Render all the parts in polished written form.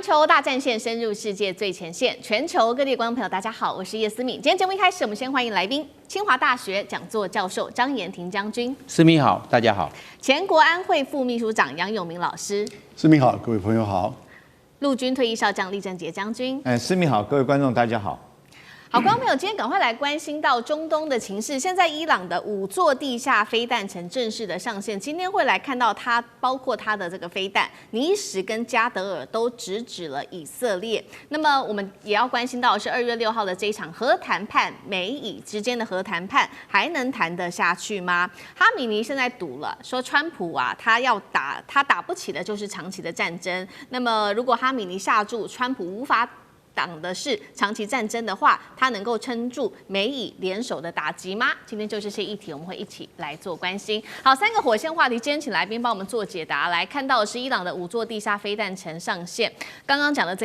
球大战线深入世界最前线，全球各地观众朋友，大家好，我是叶思敏。今天节目一开始，我们先欢迎来宾，清华大学讲座教授张延廷将军。思敏好，大家好。前国安会副秘书长杨永明老师。思敏好，各位朋友好。陆军退役少将厉正杰将军。思敏好，各位观众大家好。好，观众朋友，今天赶快来关心到中东的情势。现在伊朗的5座地下飞弹城正式的上线，今天会来看到它，包括它的这个飞弹，尼什跟加德尔都直指了以色列。那么我们也要关心到的是2月6号的这一场核谈判，美以之间的核谈判还能谈得下去吗？哈米尼现在赌了，说川普啊，他打不起的就是长期的战争。那么如果哈米尼下注，川普无法挡的是长期战争的话，它能够撑住美以联手的打击吗？今天就这些议题，我们会一起来做关心。好，3个火线话题，今天请来宾帮我们做解答。来看到的是伊朗的5座地下飞弹城上线，刚刚讲的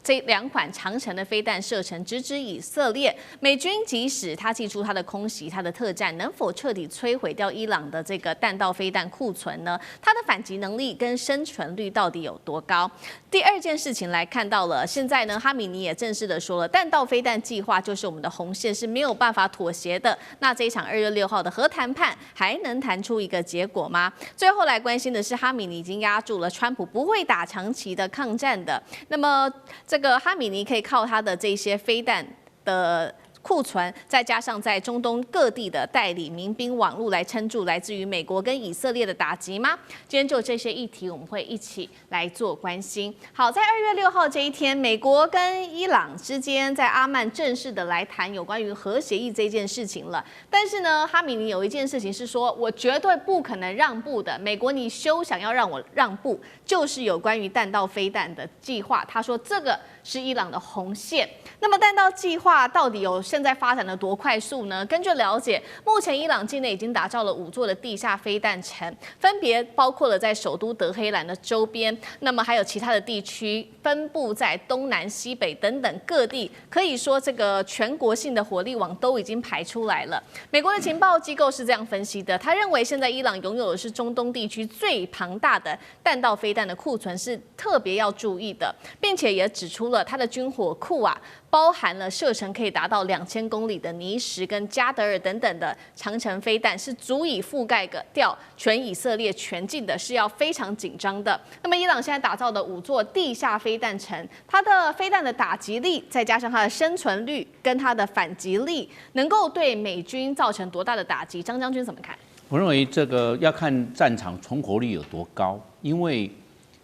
这2款长程的飞弹射程直指以色列，美军即使他祭出他的空袭、他的特战，能否彻底摧毁掉伊朗的这个弹道飞弹库存呢？它的反击能力跟生存率到底有多高？第二件事情来看到了，现在呢，哈米尼也正式的说了，弹道飞弹计划就是我们的红线，是没有办法妥协的。那这一场2月6号的核谈判还能谈出一个结果吗？最后来关心的是，哈米尼已经压住了川普不会打长期的抗战的，那么这个哈米尼可以靠他的这些飞弹的库存，再加上在中东各地的代理民兵网络来撑住来自于美国跟以色列的打击吗？今天就这些议题，我们会一起来做关心。好，在2月6号这一天，美国跟伊朗之间在阿曼正式的来谈有关于核协议这件事情了。但是呢，哈米尼有一件事情是说，我绝对不可能让步的。美国，你休想要让我让步，就是有关于弹道飞弹的计划。他说这个是伊朗的红线。那么弹道计划到底现在发展的多快速呢？根据了解，目前伊朗境内已经打造了5座的地下飞弹城，分别包括了在首都德黑兰的周边，那么还有其他的地区分布在东南西北等等各地，可以说这个全国性的火力网都已经排出来了。美国的情报机构是这样分析的，他认为现在伊朗拥有的是中东地区最庞大的弹道飞弹的库存，是特别要注意的，并且也指出了它的军火库啊，包含了射程可以达到2000公里的尼什跟加德尔等等的长程飞弹，是足以覆盖掉全以色列全境的，是要非常紧张的。那么伊朗现在打造的5座地下飞弹城，它的飞弹的打击力，再加上它的生存率跟它的反击力，能够对美军造成多大的打击？张将军怎么看？我认为这个要看战场存活率有多高，因为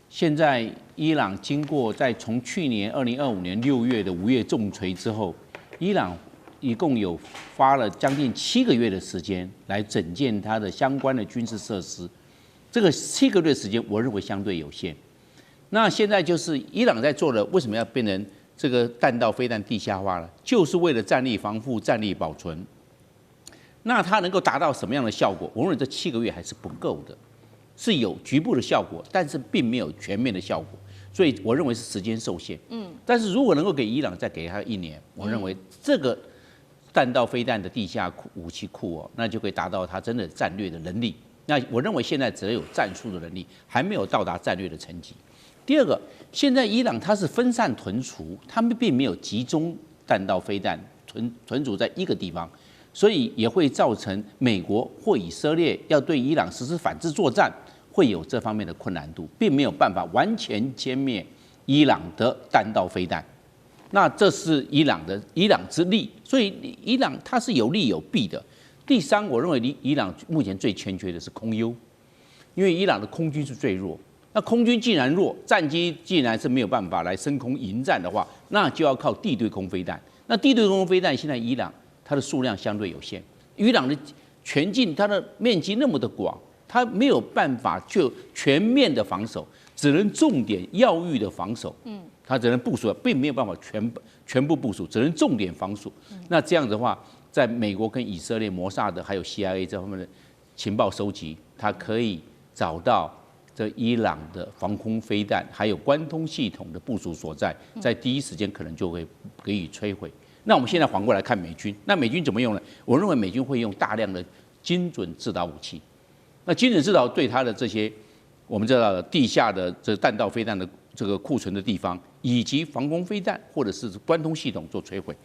现在伊朗经过从去年2025年6月的5月重锤之后，伊朗一共有花了将近7个月的时间来整建它的相关的军事设施。这个7个月的时间，我认为相对有限。那现在就是伊朗在做的，为什么要变成这个弹道飞弹地下化了？就是为了战力防护、战力保存。那它能够达到什么样的效果？我认为这7个月还是不够的。是有局部的效果，但是并没有全面的效果，所以我认为是时间受限。但是如果能够给伊朗再给他1年，我认为这个弹道飞弹的地下武器库那就可以达到他真的战略的能力。那我认为现在只有战术的能力，还没有到达战略的层级。第二个，现在伊朗它是分散屯储，他们并没有集中弹道飞弹屯储在一个地方。所以也会造成美国或以色列要对伊朗实施反制作战，会有这方面的困难度，并没有办法完全歼灭伊朗的弹道飞弹。那这是伊朗之利，所以伊朗它是有利有弊的。第三，我认为伊朗目前最欠缺的是空优，因为伊朗的空军是最弱。那空军既然弱，战机既然是没有办法来升空迎战的话，那就要靠地对空飞弹。那地对空飞弹现在伊朗它的数量相对有限，伊朗的全境它的面积那么的广，它没有办法就全面的防守，只能重点要域的防守。它只能部署，并没有办法全部部署，只能重点防守。那这样的话，在美国跟以色列、摩萨德还有 CIA 这方面的情报收集，它可以找到这伊朗的防空飞弹还有关通系统的部署所在，在第一时间可能就会给予摧毁。那我们现在反过来看美军，那美军怎么用呢？我认为美军会用大量的精准制导武器。那精准制导对它的这些我们知道的地下的这弹道飞弹的这个库存的地方，以及防空飞弹或者是关通系统做摧毁。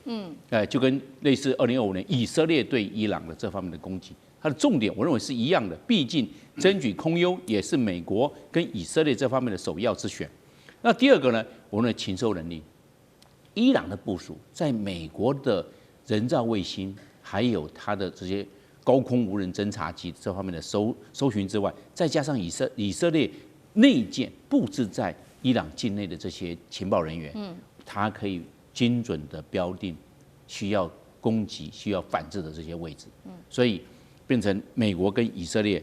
就跟类似2025年以色列对伊朗的这方面的攻击，它的重点我认为是一样的。毕竟争取空优也是美国跟以色列这方面的首要之选。那第二个呢，我认为情搜能力，伊朗的部署在美国的人造卫星，还有它的这些高空无人侦察机这方面的搜寻之外，再加上以色列内建布置在伊朗境内的这些情报人员，它可以精准的标定需要攻击、需要反制的这些位置，所以变成美国跟以色列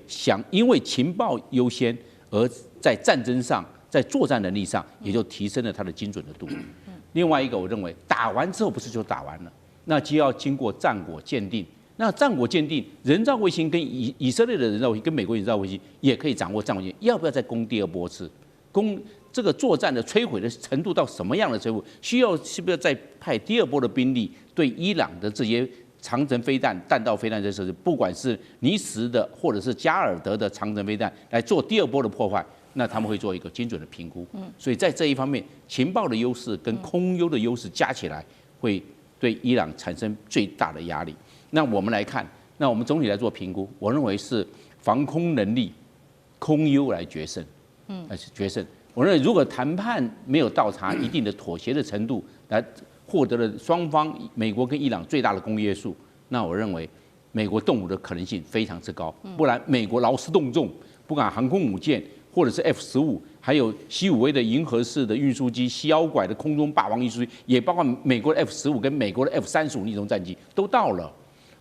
因为情报优先，而在战争上、在作战能力上，也就提升了它的精准的度。另外一个，我认为打完之后不是就打完了，那就要经过战果鉴定。那战果鉴定，人造卫星跟以色列的人造卫星跟美国人造卫星也可以掌握战果鉴定，要不要再攻第二波次？攻这个作战的摧毁的程度到什么样的程度？是不是要再派第二波的兵力对伊朗的这些长程飞弹、弹道飞弹这设施，不管是尼什的或者是加尔德的长程飞弹来做第二波的破坏？那他们会做一个精准的评估。所以在这一方面，情报的优势跟空优的优势加起来，会对伊朗产生最大的压力。那我们来看，那我们总体来做评估，我认为是防空能力、空优来决胜，决胜。我认为如果谈判没有到达一定的妥协的程度，来获得了双方美国跟伊朗最大的公约数，那我认为美国动武的可能性非常之高。不然美国劳师动众，不管航空母舰或者是 F-15，还有C5A的银河式的运输机、西妖拐的空中霸王运输机，也包括美国的 F-15跟美国的 F-35逆中战机都到了。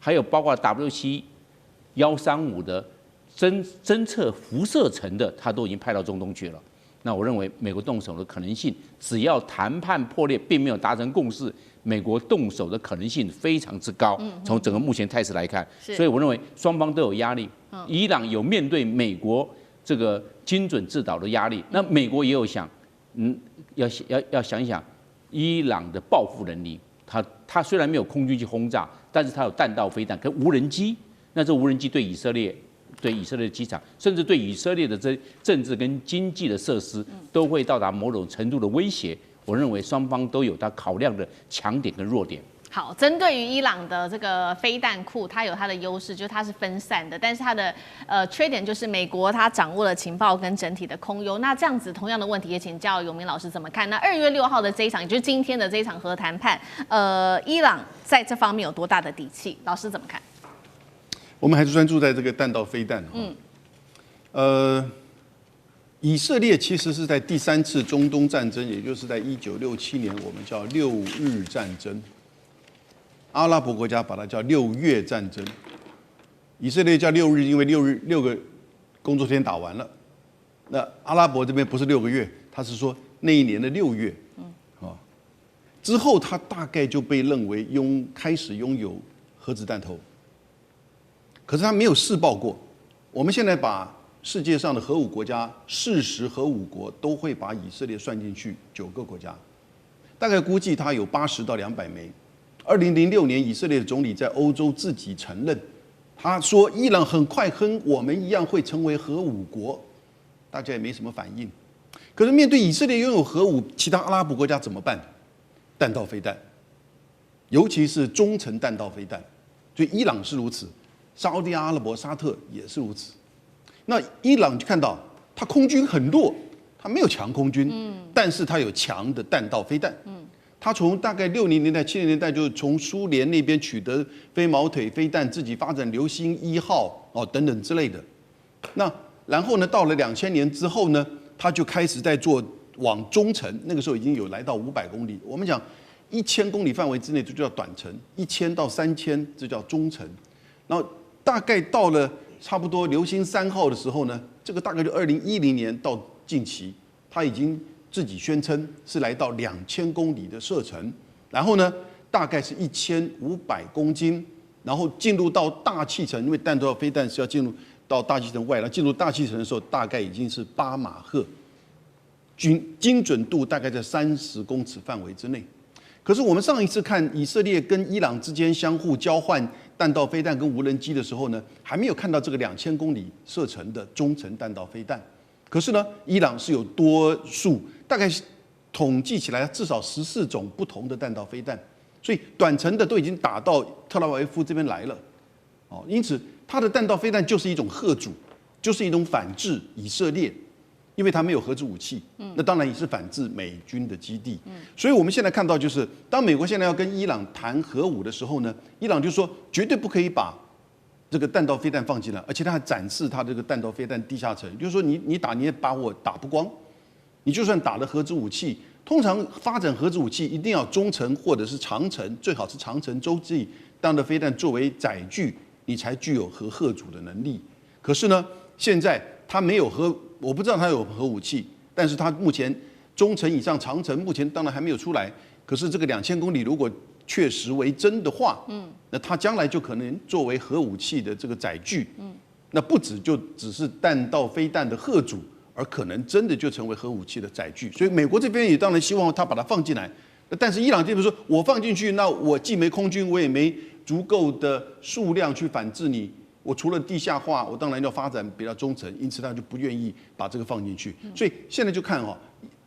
还有包括 WC-135的侦测辐射层的，它都已经派到中东去了。那我认为美国动手的可能性，只要谈判破裂并没有达成共识，美国动手的可能性非常之高。从整个目前态势来看，所以我认为双方都有压力。伊朗有面对美国这个精准制导的压力，那美国也有想，要想一想伊朗的报复能力。它虽然没有空军去轰炸，但是它有弹道飞弹跟无人机。那这无人机对以色列的机场，甚至对以色列的这政治跟经济的设施，都会到达某种程度的威胁。我认为双方都有它考量的强点跟弱点。好，针对于伊朗的这个飞弹库，它有它的优势，就是它是分散的，但是它的缺点就是美国它掌握了情报跟整体的空优。那这样子同样的问题也请教永明老师怎么看？那2月6号的这一场，也就是今天的这一场核谈判，伊朗在这方面有多大的底气？老师怎么看？我们还是专注在这个弹道飞弹。以色列其实是在第3次中东战争，也就是在1967年，我们叫6日战争。阿拉伯国家把它叫6月战争，以色列叫6日，因为6个工作天打完了。那阿拉伯这边不是6个月，他是说那一年的6月，之后他大概就被认为开始拥有核子弹头，可是他没有试爆过。我们现在把世界上的核武国家，事实核武国都会把以色列算进去9个国家，大概估计它有80到200枚。2006年，以色列的总理在欧洲自己承认，他说伊朗很快跟我们一样会成为核武国，大家也没什么反应。可是面对以色列拥有核武，其他阿拉伯国家怎么办？弹道飞弹，尤其是中程弹道飞弹，所以伊朗是如此，沙特阿拉伯、沙特也是如此。那伊朗就看到它空军很弱，它没有强空军，但是它有强的弹道飞弹。他从大概60年代、70年代就从苏联那边取得飞毛腿飞弹，自己发展流星1号等等之类的。那然后呢，到了2000年之后呢，他就开始在做往中程，那个时候已经有来到500公里。我们讲1000公里范围之内，这就叫短程；1000到3000，这叫中程。然后大概到了差不多流星3号的时候呢，这个大概就2010年到近期，他已经自己宣称是来到2000公里的射程，然后呢，大概是1500公斤，然后进入到大气层，因为弹道飞弹是要进入到大气层外，然后进入大气层的时候，大概已经是8马赫，精准度大概在30公尺范围之内。可是我们上一次看以色列跟伊朗之间相互交换弹道飞弹跟无人机的时候呢，还没有看到这个2000公里射程的中程弹道飞弹。可是呢，伊朗是有多数，大概统计起来至少14种不同的弹道飞弹，所以短程的都已经打到特拉维夫这边来了。因此它的弹道飞弹就是一种吓阻，就是一种反制以色列。因为它没有核子武器，那当然也是反制美军的基地。所以我们现在看到，就是当美国现在要跟伊朗谈核武的时候呢，伊朗就说绝对不可以把这个弹道飞弹放进来，而且他还展示他这个弹道飞弹地下层，就是说你打你也把我打不光，你就算打了核子武器，通常发展核子武器一定要中程或者是长程，最好是长程洲际弹道飞弹作为载具，你才具有核吓阻的能力。可是呢，现在他没有我不知道他有核武器，但是他目前中程以上、长程目前当然还没有出来。可是这个2000公里如果确实为真的话，那它将来就可能作为核武器的这个载具，那不只是弹道飞弹的吓阻，而可能真的就成为核武器的载具。所以美国这边也当然希望他把它放进来，但是伊朗这边说，我放进去，那我既没空军，我也没足够的数量去反制你。我除了地下化，我当然要发展比较中程，因此他就不愿意把这个放进去。所以现在就看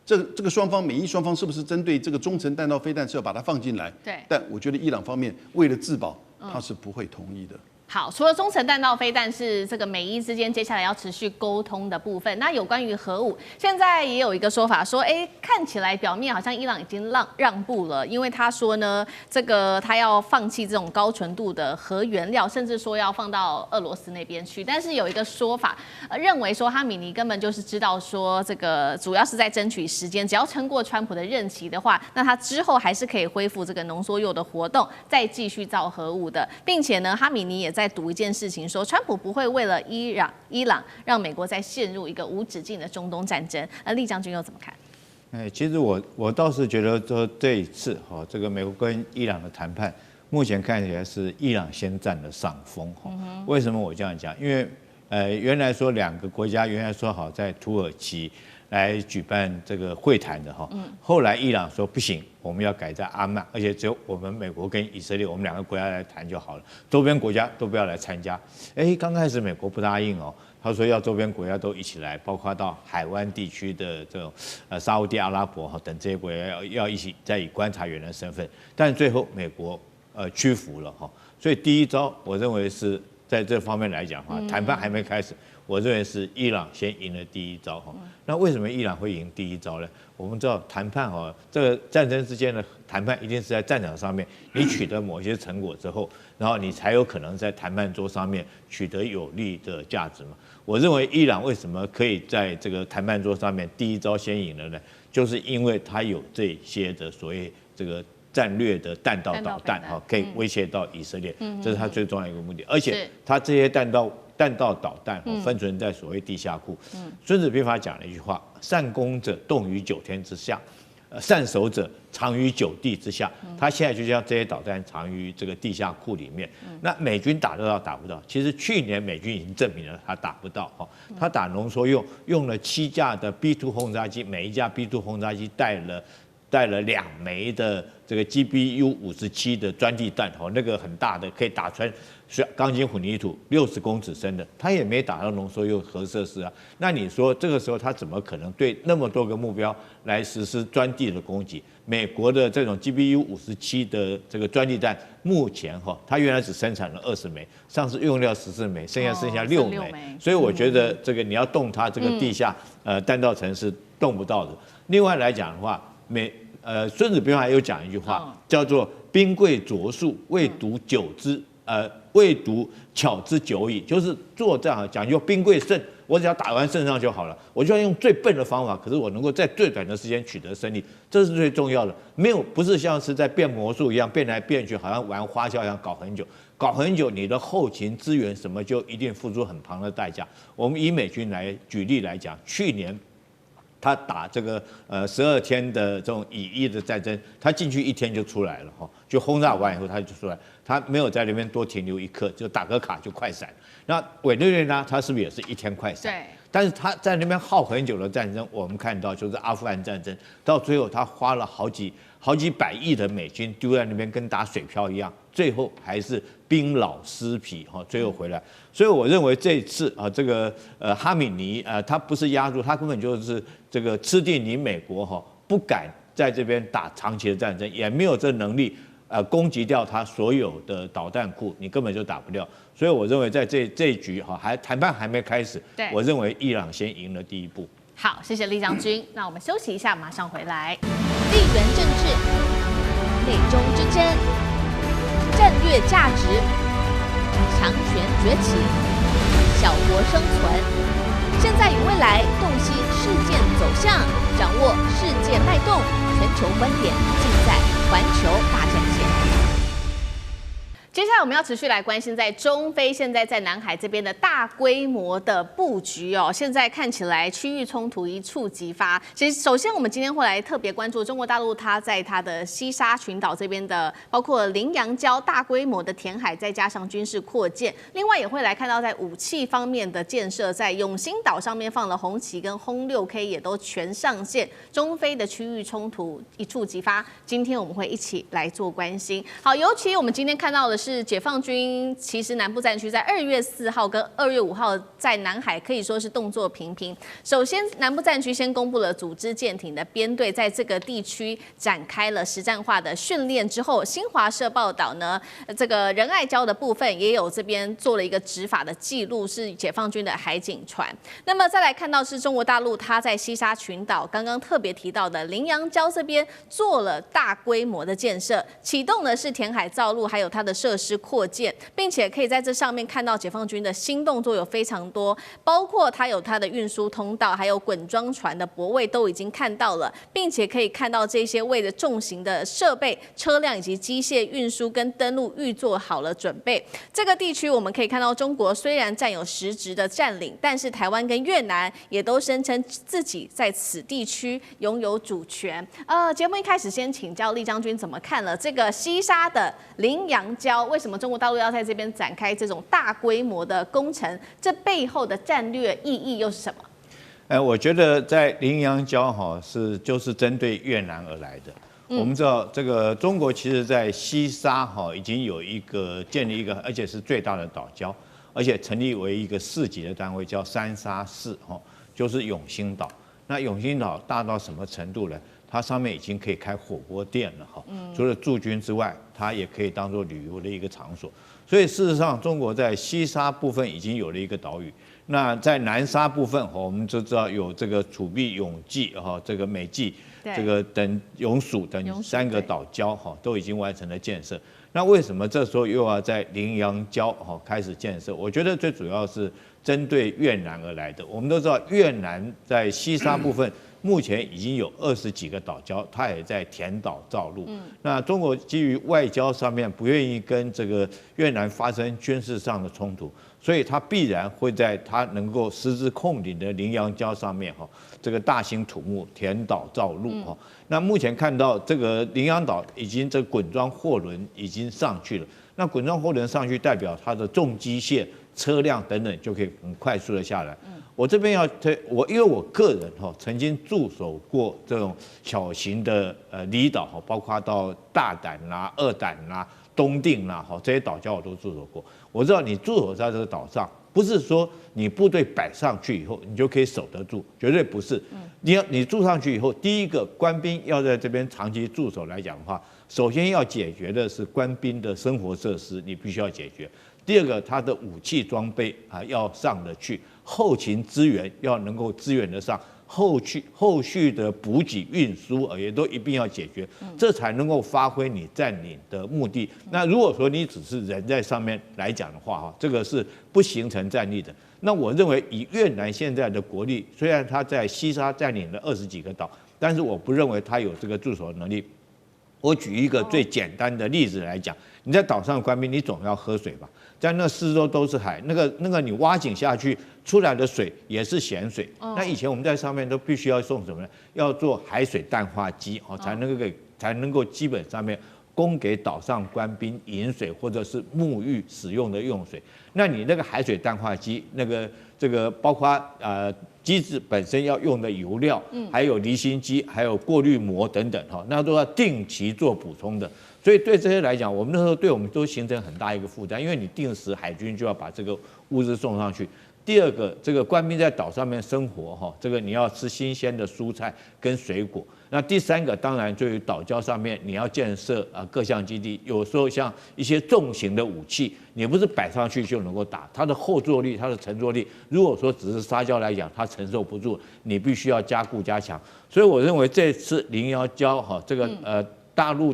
这个双方美伊双方是不是针对这个中程弹道飞弹是要把它放进来？对。但我觉得伊朗方面为了自保，他是不会同意的。好，除了中程弹道飞弹是这个美伊之间接下来要持续沟通的部分，那有关于核武，现在也有一个说法说，看起来表面好像伊朗已经让步了，因为他说呢，这个他要放弃这种高纯度的核原料，甚至说要放到俄罗斯那边去。但是有一个说法，认为说哈米尼根本就是知道说这个主要是在争取时间，只要撑过川普的任期的话，那他之后还是可以恢复这个浓缩铀的活动，再继续造核武的，并且呢，哈米尼也在赌一件事情，说川普不会为了伊朗让美国再陷入一个无止境的中东战争。厉将军又怎么看？其实我倒是觉得说这一次这个美国跟伊朗的谈判，目前看起来是伊朗先占了上风。为什么我这样讲？因为原来说两个国家原来说好在土耳其来举办这个会谈的后来伊朗说不行，我们要改在阿曼，而且只有我们美国跟以色列，我们两个国家来谈就好了，周边国家都不要来参加。刚开始美国不答应他说要周边国家都一起来，包括到海湾地区的这种沙烏地阿拉伯等这些国家要一起再以观察员的身份，但最后美国屈服了所以第一招我认为是在这方面来讲谈判还没开始。我认为是伊朗先赢了第一招那为什么伊朗会赢第一招呢？我们知道谈判这个战争之间的谈判一定是在战场上面，你取得某些成果之后，然后你才有可能在谈判桌上面取得有利的价值嘛。我认为伊朗为什么可以在这个谈判桌上面第一招先赢了呢？就是因为它有这些的所谓这个战略的弹道导弹可以威胁到以色列，这是它最重要的一个目的。而且它这些弹道导弹分存在所谓地下库。孙子兵法讲了一句话：善攻者动于9天之下，善守者藏于9地之下。他现在就将这些导弹藏于这个地下库里面。那美军打得到打不到？其实去年美军已经证明了他打不到他打浓缩铀用了7架的 B2 轰炸机，每一架 B2 轰炸机带了2枚的这个 GBU-57的钻地弹那个很大的，可以打穿钢筋混凝土60公尺深的，他也没打到浓缩铀核设施啊。那你说这个时候他怎么可能对那么多个目标来实施钻地的攻击？美国的这种 GBU-57的这个钻地弹，目前它原来只生产了20枚，上次用掉14枚，剩下6枚。所以我觉得这个你要动它这个地下弹道层是动不到的。另外来讲的话，孙子兵法有讲一句话，叫做“兵贵拙速，未读久之，未读巧之久矣”，就是作战讲究兵贵胜，我只要打完胜仗就好了，我就要用最笨的方法，可是我能够在最短的时间取得胜利，这是最重要的。不是像是在变魔术一样变来变去，好像玩花销一样搞很久，你的后勤资源什么就一定付出很庞的代价。我们以美军来举例来讲，去年他打这个12天的这种以伊的战争，他进去1天就出来了就轰炸完以后他就出来，他没有在那边多停留1刻，就打个卡就快闪。那委内瑞拉他是不是也是1天快闪？对。但是他在那边耗很久的战争，我们看到就是阿富汗战争，到最后他花了好几百亿的美金丢在那边，跟打水漂一样，最后还是兵老尸疲哈，最后回来。所以我认为这一次啊，这个哈米尼他不是压住，他根本就是这个吃定你美国哈，不敢在这边打长期的战争，也没有这能力。攻击掉他所有的导弹库，你根本就打不掉。所以我认为在这一局哈，谈判还没开始，我认为伊朗先赢了第一步。好，谢谢厉将军。那我们休息一下，马上回来。地缘政治、内中之争、战略价值、强权崛起、小国生存，现在与未来洞悉事件走向，掌握世界脉动，全球观点尽在环球大战线。接下来我们要持续来关心在中非现在在南海这边的大规模的布局哦，现在看起来区域冲突一触即发。其实首先我们今天会来特别关注中国大陆它在它的西沙群岛这边的，包括羚羊礁大规模的填海，再加上军事扩建，另外也会来看到在武器方面的建设，在永兴岛上面放了红旗跟轰6K 也都全上线，中非的区域冲突一触即发。今天我们会一起来做关心。好，尤其我们今天看到的是解放军其实南部战区在2月4号跟2月5号在南海可以说是动作频频。首先，南部战区先公布了组织舰艇的编队在这个地区展开了实战化的训练之后，新华社报道呢，这个仁爱礁的部分也有这边做了一个执法的记录，是解放军的海警船。那么再来看到是中国大陆它在西沙群岛刚刚特别提到的羚羊礁这边做了大规模的建设，启动的是填海造陆，还有它的设施扩建，并且可以在这上面看到解放军的新动作有非常多，包括它有它的运输通道，还有滚装船的泊位都已经看到了，并且可以看到这些为了重型的设备、车辆以及机械运输跟登陆预做好了准备。这个地区我们可以看到，中国虽然占有实质的占领，但是台湾跟越南也都声称自己在此地区拥有主权。节目一开始先请教厉将军怎么看了这个西沙的羚羊礁？为什么中国大陆要在这边展开这种大规模的工程？这背后的战略意义又是什么？我觉得在羚羊礁哈就是针对越南而来的。我们知道这个中国其实在西沙哈已经有建立一个，而且是最大的岛礁，而且成立为一个4级的单位，叫3沙4哈，就是永兴岛。那永兴岛大到什么程度呢？它上面已经可以开火锅店了哈，除了驻军之外，它也可以当做旅游的一个场所。所以事实上，中国在西沙部分已经有了一个岛屿。那在南沙部分，我们就知道有这个楚碧、永济哈，这个美济，这个等永暑等3个岛礁哈，都已经完成了建设。那为什么这时候又要在羚羊礁开始建设？我觉得最主要是针对越南而来的。我们都知道，越南在西沙部分目前已经有20几个岛礁，它也在填岛造陆。那中国基于外交上面不愿意跟这个越南发生军事上的冲突，所以它必然会在它能够实质控领的羚羊礁上面这个大兴土木填岛造陆那目前看到这个羚羊岛已经这滚装货轮已经上去了，那滚装货轮上去代表它的重机械、车辆等等就可以很快速的下来。我这边因为我个人曾经驻守过这种小型的离岛包括到大胆啦、二胆啦、东定啦这些岛礁我都驻守过。我知道你驻守在这个岛上，不是说你部队摆上去以后你就可以守得住，绝对不是。你驻上去以后，第一个官兵要在这边长期驻守来讲的话，首先要解决的是官兵的生活设施，你必须要解决。第二个，他的武器装备要上得去，后勤资源要能够支援得上，后续的补给运输也都一并要解决，这才能够发挥你占领的目的。那如果说你只是人在上面来讲的话这个是不形成战力的。那我认为以越南现在的国力，虽然他在西沙占领了20几个岛，但是我不认为他有这个驻守能力。我举一个最简单的例子来讲，你在岛上的官兵，你总要喝水吧？在那四周都是海，那个你挖井下去出来的水也是咸水。那以前我们在上面都必须要送什么呢？要做海水淡化机才能够基本上面供给岛上官兵饮水或者是沐浴使用的用水。那你那个海水淡化机，这个包括机子本身要用的油料，还有离心机，还有过滤膜等等哈，那都要定期做补充的。所以对这些来讲，我们那时候对我们都形成很大一个负担，因为你定时海军就要把这个物资送上去。第二个，这个官兵在岛上面生活哈，这个你要吃新鲜的蔬菜跟水果。那第三个，当然对于岛礁上面你要建设各项基地，有时候像一些重型的武器，你不是摆上去就能够打，它的后坐力、它的承坐力，如果说只是沙礁来讲，它承受不住，你必须要加固加强。所以我认为这次011礁哈，这个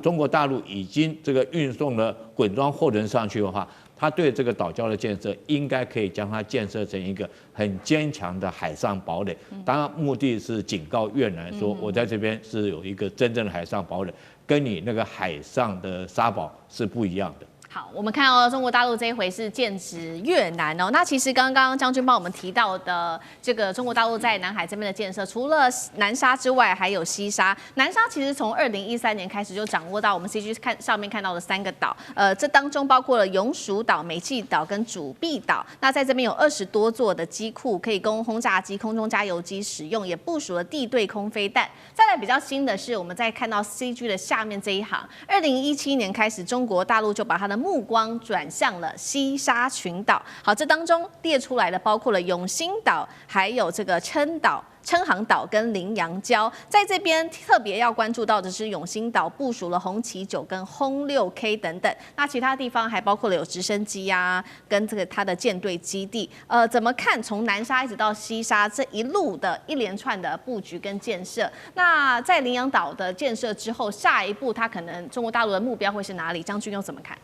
中国大陆已经这个运送了滚装货轮上去的话，他对这个岛礁的建设应该可以将它建设成一个很坚强的海上堡垒。当然，目的是警告越南说，我在这边是有一个真正的海上堡垒，跟你那个海上的沙堡是不一样的。好，我们看到中国大陆这一回是剑指越南哦。那其实刚刚将军帮我们提到的这个中国大陆在南海这边的建设，除了南沙之外，还有西沙。南沙其实从2013年开始就掌握到我们 CG 上面看到的3个岛，这当中包括了永暑岛、美济岛跟主碧岛。那在这边有20多座的机库，可以供轰炸机、空中加油机使用，也部署了地对空飞弹。再来比较新的是，我们在看到 CG 的下面这一行，2017年开始，中国大陆就把它的目光转向了西沙群岛。好，这当中列出来的包括了永兴岛，还有这个琛航岛跟羚羊礁。在这边特别要关注到的是永兴岛部署了红旗9跟轰6K 等等。那其他地方还包括了有直升机啊，跟这个它的舰队基地。怎么看从南沙一直到西沙这一路的一连串的布局跟建设？那在羚羊岛的建设之后，下一步它可能中国大陆的目标会是哪里？将军又怎么看？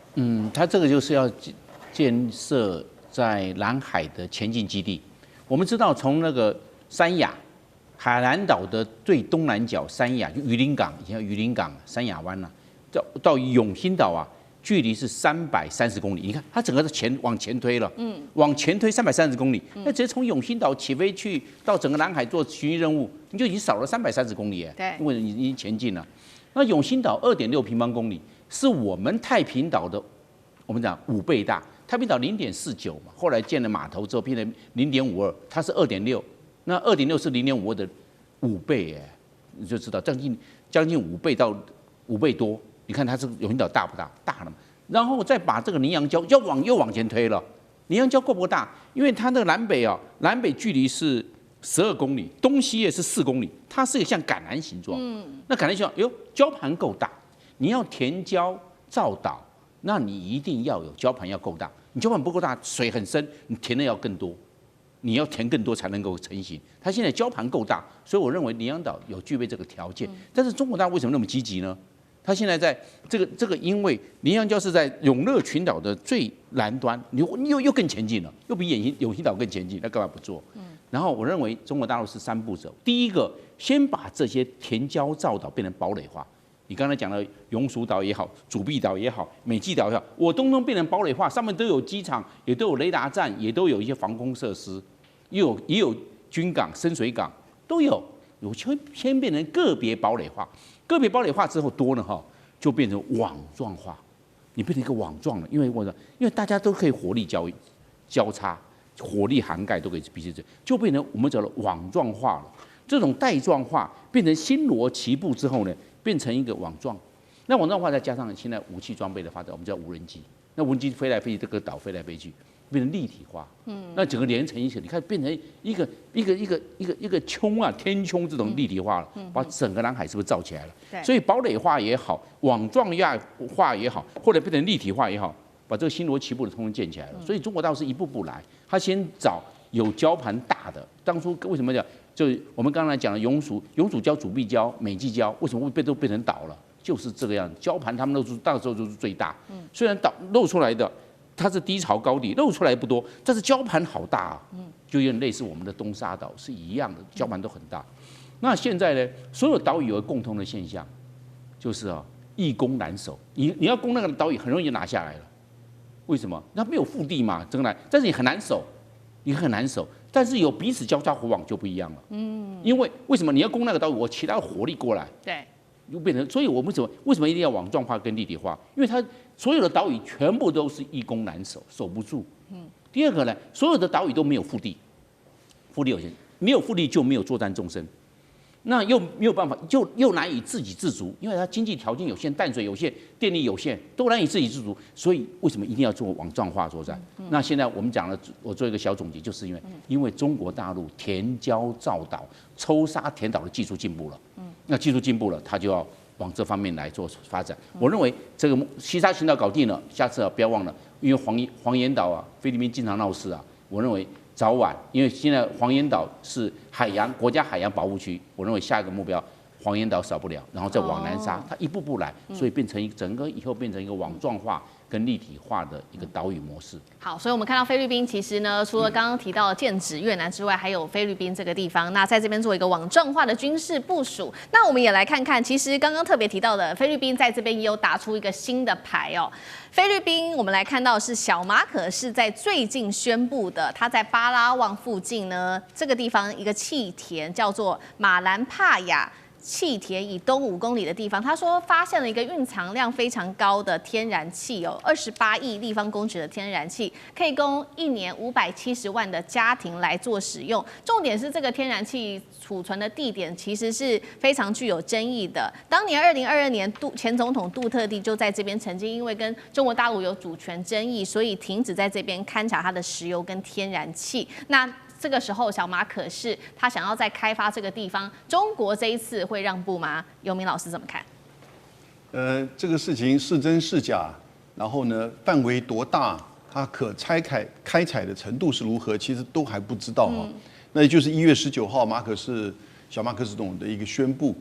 它这个就是要建设在南海的前进基地。我们知道从那个三亚。海南岛的最东南角三亚，就榆林港，以前叫榆林港、三亚湾到永兴岛啊，距离是330公里。你看，它整个往前推了，往前推330公里，那直接从永兴岛起飞去到整个南海做巡弋任务，你就已经少了330公里，对，因为你已经前进了。那永兴岛2.6平方公里，是我们太平岛的，我们讲5倍大。太平岛0.49嘛，后来建了码头之后变成0.52，它是2.6。那2.6是0.52的5倍，你就知道将近5倍到5倍多。你看它这个永兴岛大不大？大了嘛。然后再把这个羚羊礁又往前推了。羚羊礁够不够大？因为它那个南北距离是12公里，东西也是4公里，它是一个像橄榄形状。那橄榄形状，礁盘够大，你要填礁造岛，那你一定要有礁盘要够大。你礁盘不够大，水很深，你填的要更多。你要填更多才能够成型。它现在礁盘够大，所以我认为羚羊岛有具备这个条件。但是中国大陆为什么那么积极呢？它现在在这个，因为羚羊礁是在永乐群岛的最南端，你又更前进了，又比永兴岛更前进，那干嘛不做？然后我认为中国大陆是3步走。第一个，先把这些填礁造岛变成堡垒化。你刚才讲的永暑岛也好，主碧岛也好，美济岛也好，我通通变成堡垒化，上面都有机场，也都有雷达站，也都有一些防空设施，也有军港、深水港都有。我先变成个别堡垒化，个别堡垒化之后多了哈，就变成网状化。你变成一个网状了，因为大家都可以火力交叉，火力涵盖都可以彼此，就变成我们讲的网状化了。这种带状化变成星罗棋布之后呢？变成一个网状，那网状化再加上现在武器装备的发展，我们叫无人机。那无人机飞来飞去，这个岛飞来飞去，变成立体化。那整个连成一起，你看变成一个穹啊，天穹这种立体化了，把整个南海是不是造起来了？所以堡垒化也好，网状化也好，或者变成立体化也好，把这个星罗棋布的通通建起来了。所以中国大陆是一步步来，他先找有礁盘大的。当初为什么讲？就是我们刚才讲的永暑礁、主碧礁、美济礁，为什么都变成岛了？就是这个样子，礁盘他们露出到时候就是最大。虽然岛露出来的它是低潮高地，露出来不多，但是礁盘好大啊。就有点类似我们的东沙岛是一样的，礁盘都很大。那现在呢，所有岛屿有个共同的现象，就是易攻难守。你要攻那个岛屿，很容易就拿下来了。为什么？它没有腹地嘛，真的，但是你很难守，但是有彼此交叉火网就不一样了。因为什么？你要攻那个岛屿，我其他的火力过来，对，就变成，所以我们为什么一定要网状化跟立体化？因为它所有的岛屿全部都是易攻难守，守不住。第二个呢，所有的岛屿都没有腹地，腹地有限，没有腹地就没有作战纵深。那又没有办法，又难以自给自足，因为它经济条件有限，淡水有限，电力有限，都难以自给自足。所以为什么一定要做网状化作战？那现在我们讲了，我做一个小总结，就是因为中国大陆填礁造岛、抽沙填岛的技术进步了，那技术进步了，它就要往这方面来做发展。我认为这个西沙群岛搞定了，下次不要忘了，因为黄岩岛啊，菲律宾经常闹事啊，我认为。早晚，因为现在黄岩岛是国家海洋保护区，我认为下一个目标黄岩岛少不了，然后再往南杀，它一步步来，所以变成整个以后变成一个网状化跟立体化的一个岛屿模式。好，所以我们看到菲律宾其实呢，除了刚刚提到的剑指越南之外，还有菲律宾这个地方，那在这边做一个网状化的军事部署。那我们也来看看，其实刚刚特别提到的菲律宾在这边也有打出一个新的牌哦。菲律宾我们来看到是小马可是在最近宣布的，他在巴拉望附近呢这个地方一个气田叫做马兰帕亚。气田以东5公里的地方，他说发现了一个蕴藏量非常高的天然气哦，28亿立方公尺的天然气，可以供1年570万的家庭来做使用。重点是这个天然气储存的地点其实是非常具有争议的。当年2022年前总统杜特地就在这边曾经因为跟中国大陆有主权争议，所以停止在这边勘察它的石油跟天然气。那这个时候，小马可是他想要再开发这个地方，中国这一次会让步吗？游明老师怎么看？这个事情是真是假，然后呢，范围多大，它可开采的程度是如何，其实都还不知道哈。那也就是1月19号，小马可是总的一个宣布，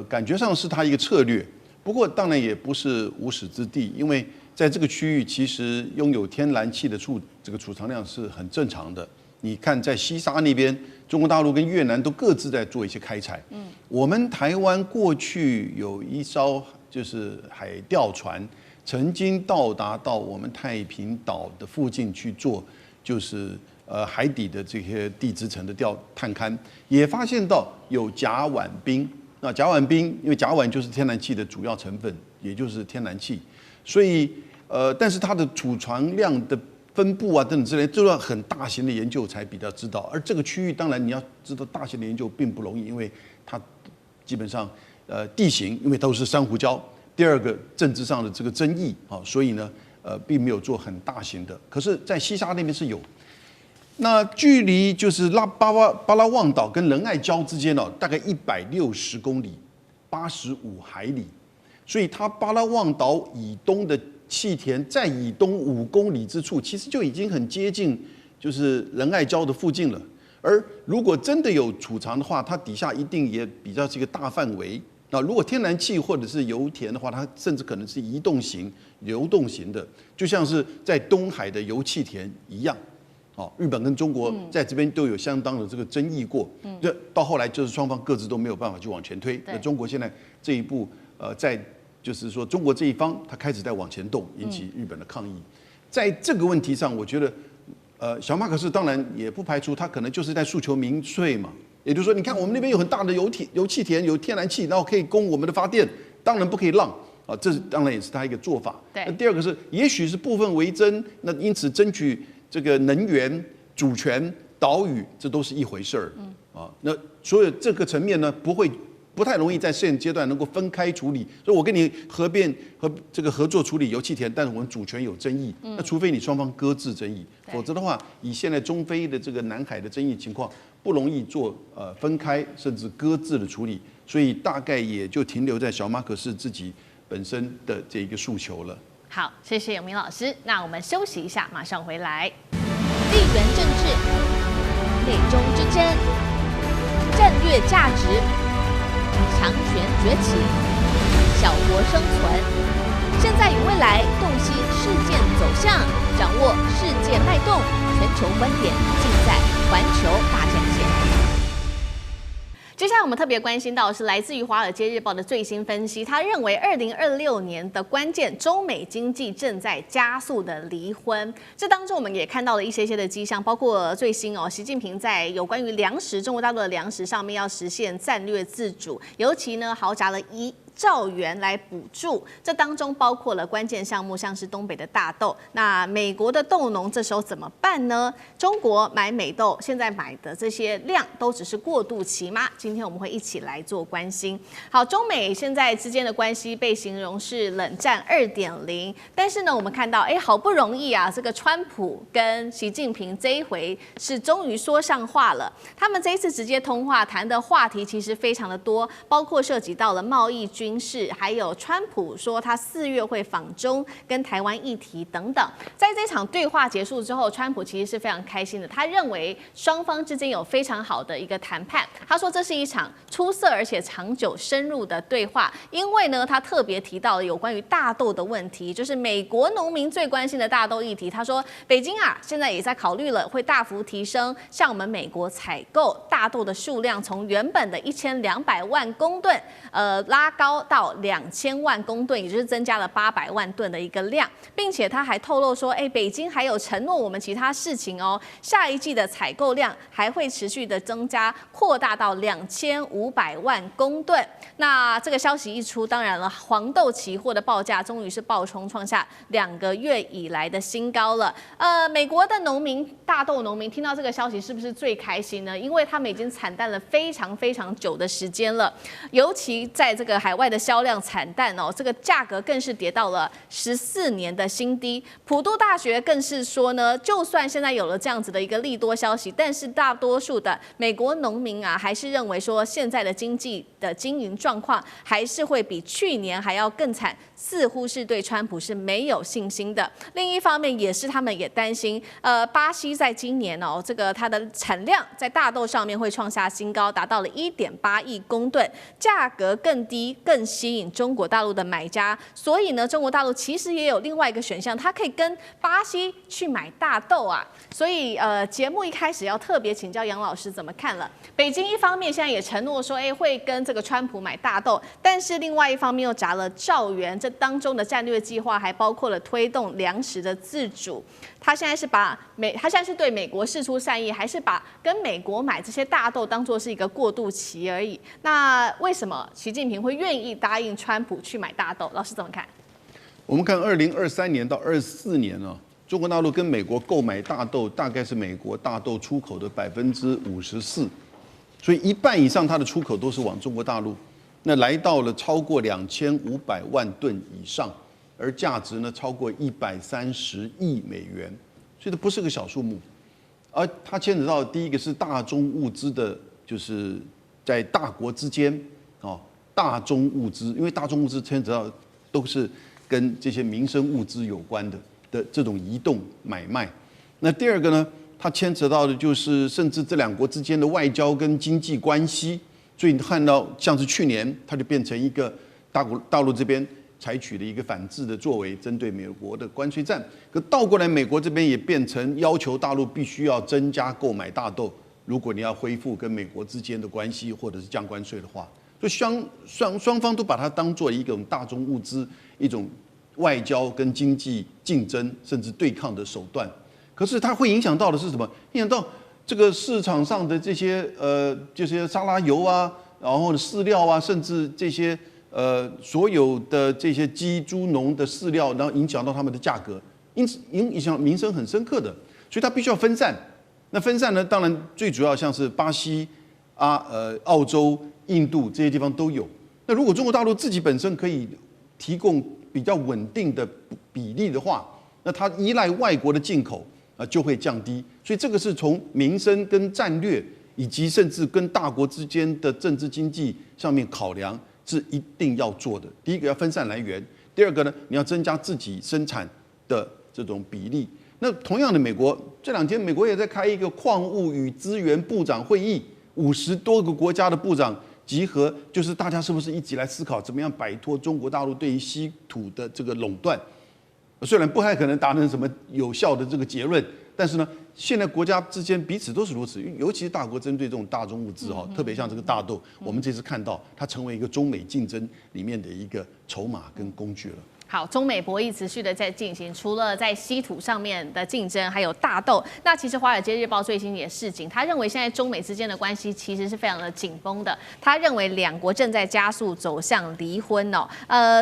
感觉上是他一个策略，不过当然也不是无始之地，因为在这个区域其实拥有天然气的这个储藏量是很正常的。你看，在西沙那边，中国大陆跟越南都各自在做一些开采。我们台湾过去有一艘就是海钓船，曾经到达到我们太平岛的附近去做，就是海底的这些地质层的探勘，也发现到有甲烷冰。那甲烷冰，因为甲烷就是天然气的主要成分，也就是天然气，所以但是它的储藏量的分布啊等等之类，都要很大型的研究才比较知道。而这个区域，当然你要知道大型的研究并不容易，因为它基本上地形，因为都是珊瑚礁。第二个政治上的这个争议啊，所以呢并没有做很大型的。可是，在西沙那边是有。那距离就是巴拉望岛跟仁爱礁之间大概160公里，85海里。所以它巴拉望岛以东的气田在以东5公里之处，其实就已经很接近，就是仁爱礁的附近了。而如果真的有储藏的话，它底下一定也比较是一个大范围。那如果天然气或者是油田的话，它甚至可能是移动型、流动型的，就像是在东海的油气田一样。日本跟中国在这边都有相当的这个争议过。这到后来就是双方各自都没有办法去往前推。那中国现在这一步，在就是说中国这一方，他开始在往前动，引起日本的抗议。在这个问题上，我觉得，小马可是当然也不排除他可能就是在诉求民粹嘛。也就是说，你看我们那边有很大的油气田，有天然气，然后可以供我们的发电，当然不可以让啊，这当然也是他一个做法。那第二个是，也许是部分为真，那因此争取这个能源主权、岛屿，这都是一回事儿。那所以这个层面呢，不太容易在现阶段能够分开处理，所以我跟你合作处理油气田，但是我们主权有争议，那除非你双方搁置争议，否则的话，以现在中非的这个南海的争议情况，不容易做分开甚至搁置的处理，所以大概也就停留在小马可是自己本身的这一个诉求了。好，谢谢永明老师。那我们休息一下，马上回来。地缘政治、美中之争、战略价值。强权崛起，小国生存。现在与未来，洞悉事件走向，掌握世界脉动，全球观点尽在环球大战线。接下来我们特别关心到的是来自于《华尔街日报》的最新分析，他认为2026年的关键，中美经济正在加速的离婚。这当中我们也看到了一些的迹象，包括最新习近平在有关于粮食，中国大陆的粮食上面要实现战略自主，尤其呢豪砸了兆元来补助，这当中包括了关键项目，像是东北的大豆。那美国的豆农这时候怎么办呢？中国买美豆，现在买的这些量都只是过渡期吗？今天我们会一起来做关心。好，中美现在之间的关系被形容是冷战2.0，但是呢，我们看到，好不容易啊，这个川普跟习近平这一回是终于说上话了。他们这一次直接通话谈的话题其实非常的多，包括涉及到了贸易、军事，还有川普说他4月会访中，跟台湾议题等等。在这场对话结束之后，川普其实是非常开心的，他认为双方之间有非常好的一个谈判。他说这是一场出色而且长久深入的对话，因为呢，他特别提到了有关于大豆的问题，就是美国农民最关心的大豆议题。他说，北京啊，现在也在考虑了，会大幅提升向我们美国采购大豆的数量，从原本的1200万公吨，拉高到2000万公吨，也就是增加了800万吨的一个量，并且他还透露说，北京还有承诺我们其他事情哦，下一季的采购量还会持续的增加，扩大到2500万公吨。那这个消息一出，当然了，黄豆期货的报价终于是暴冲，创下2个月以来的新高了。美国的农民，大豆农民听到这个消息是不是最开心呢？因为他们已经惨淡了非常非常久的时间了，尤其在这个海外的销量惨淡哦，这个价格更是跌到了14年的新低。普渡大学更是说呢，就算现在有了这样子的一个利多消息，但是大多数的美国农民啊，还是认为说现在的经济的经营状况还是会比去年还要更惨，似乎是对川普是没有信心的。另一方面，也是他们也担心，巴西在今年哦，这个它的产量在大豆上面会创下新高，达到了1.8亿公吨，价格更低，更吸引中国大陆的买家。所以呢，中国大陆其实也有另外一个选项，它可以跟巴西去买大豆啊。所以节目一开始要特别请教杨老师怎么看了。北京一方面现在也承诺说，会跟这个川普买大豆，但是另外一方面又砸了兆元，这当中的战略计划还包括了推动粮食的自主。他现在是对美国释出善意，还是把跟美国买这些大豆当作是一个过渡期而已？那为什么习近平会愿意答应川普去买大豆？老师怎么看？我们看2023年到24年呢，中国大陆跟美国购买大豆，大概是美国大豆出口的54%，所以1半以上它的出口都是往中国大陆，那来到了超过2500万吨以上。而价值呢超过130亿美元，所以这不是个小数目。而它牵扯到第一个是大宗物资的，就是在大国之间大宗物资，因为大宗物资牵扯到都是跟这些民生物资有关的这种移动买卖。那第二个呢，它牵扯到的就是甚至这两国之间的外交跟经济关系。所以你看到像是去年，它就变成一个大陆这边采取了一个反制的作为，针对美国的关税战。可倒过来，美国这边也变成要求大陆必须要增加购买大豆，如果你要恢复跟美国之间的关系，或者是降关税的话，所以双方都把它当做一种大宗物资、一种外交跟经济竞争甚至对抗的手段。可是它会影响到的是什么？影响到这个市场上的这些沙拉油啊，然后饲料啊，甚至这些。所有的这些鸡、猪农的饲料，然后影响到他们的价格，因此影响民生很深刻的，所以它必须要分散。那分散呢，当然最主要像是巴西澳洲、印度这些地方都有。那如果中国大陆自己本身可以提供比较稳定的比例的话，那它依赖外国的进口就会降低。所以这个是从民生跟战略，以及甚至跟大国之间的政治经济上面考量。是一定要做的。第一个要分散来源，第二个呢，你要增加自己生产的这种比例。那同样的，美国这2天，美国也在开一个矿物与资源部长会议，50多个国家的部长集合，就是大家是不是一起来思考怎么样摆脱中国大陆对于稀土的这个垄断？虽然不太可能达成什么有效的这个结论，但是呢，现在国家之间彼此都是如此，尤其是大国针对这种大宗物资特别像这个大豆，我们这次看到它成为一个中美竞争里面的一个筹码跟工具了。好，中美博弈持续的在进行，除了在稀土上面的竞争，还有大豆。那其实《华尔街日报》最新也示警，他认为现在中美之间的关系其实是非常的紧绷的。他认为两国正在加速走向离婚哦。